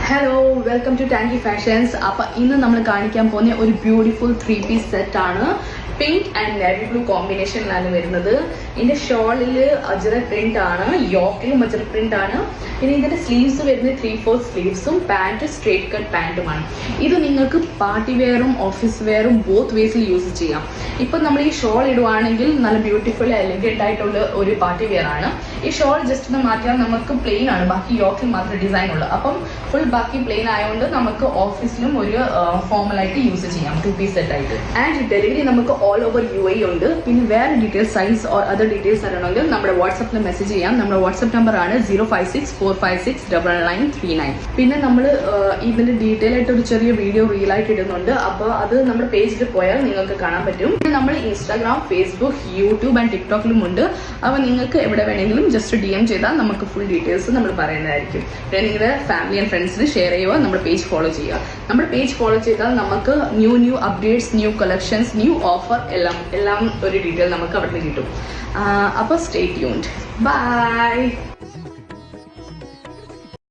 Hello, welcome to Tangy Fashions. അപ്പോൾ ഇന്ന് നമ്മൾ കാണിക്കാൻ പോകുന്ന ഒരു ബ്യൂട്ടിഫുൾ 3-piece സെറ്റ് ആണ്. പിങ്ക് ആൻഡ് നേവി ബ്ലൂ കോമ്പിനേഷനിലാണ് വരുന്നത്. ഇതിന്റെ ഷോളിൽ അജറക് പ്രിന്റ് ആണ്, യോക്കിലും അജറക് പ്രിന്റ് ആണ്. പിന്നെ ഇതിന്റെ സ്ലീവ്സ് വരുന്നത് 3/4 സ്ലീവ്സും പാന്റ് സ്ട്രേറ്റ് കട്ട് പാന്റുമാണ്. ഇത് നിങ്ങൾക്ക് പാർട്ടി വെയറും ഓഫീസ് വെയറും ബോത്ത് വേസിൽ യൂസ് ചെയ്യാം. ഇപ്പൊ നമ്മൾ ഈ ഷോൾ ഇടുവാണെങ്കിൽ നല്ല ബ്യൂട്ടിഫുൾ എലഗന്റ് ആയിട്ടുള്ള ഒരു പാർട്ടി വെയർ ആണ്. ഈ ഷോൾ ജസ്റ്റ് ഒന്ന് മാറ്റിയാൽ നമുക്ക് പ്ലെയിൻ ആണ്, ബാക്കി യോക്കിൽ മാത്രമേ ഡിസൈൻ ഉള്ളൂ. അപ്പം ഫുൾ ബാക്കി പ്ലെയിൻ ആയതുകൊണ്ട് നമുക്ക് ഓഫീസിലും ഒരു ഫോർമൽ ആയിട്ട് യൂസ് ചെയ്യാം 2-piece സെറ്റ് ആയിട്ട്. ആൻഡ് ഡെലിവറി നമുക്ക് ഓൾ ഓവർ UAE ഉണ്ട്. പിന്നെ വേറെ details size or other details അറിയണമെങ്കിൽ നമ്മുടെ വാട്സാപ്പിൽ മെസ്സേജ് ചെയ്യാം. നമ്മുടെ വാട്സാപ്പ് നമ്പർ ആണ് 0564569939. പിന്നെ നമ്മൾ ഇതിന്റെ ഡീറ്റെയിൽ ആയിട്ട് ഒരു ചെറിയ വീഡിയോ റീലായിട്ട് ഇടുന്നുണ്ട്. അപ്പോൾ അത് നമ്മുടെ പേജിൽ പോയാൽ നിങ്ങൾക്ക് കാണാൻ പറ്റും. നമ്മൾ ഇൻസ്റ്റാഗ്രാം, ഫേസ്ബുക്ക്, യൂട്യൂബ് ആൻഡ് ടിക്ടോക്കിലും ഉണ്ട്. അപ്പോൾ നിങ്ങൾക്ക് എവിടെ വേണമെങ്കിലും ജസ്റ്റ് DM ചെയ്താൽ നമുക്ക് ഫുൾ ഡീറ്റെയിൽസ് നമ്മൾ പറയുന്നതായിരിക്കും. പിന്നെ നിങ്ങളുടെ ഫാമിലി ആൻഡ് ഫ്രണ്ട്സിന് ഷെയർ ചെയ്യുക, നമ്മുടെ പേജ് ഫോളോ ചെയ്യുക. നമ്മുടെ പേജ് ഫോളോ ചെയ്താൽ നമുക്ക് new updates, new collections, new offer എല്ലാം ഒരു ഡീറ്റെയിൽ നമുക്ക് അവിടെ നിന്ന് കിട്ടും. അപ്പോൾ സ്റ്റേ ട്യൂൺഡ്. ബൈ.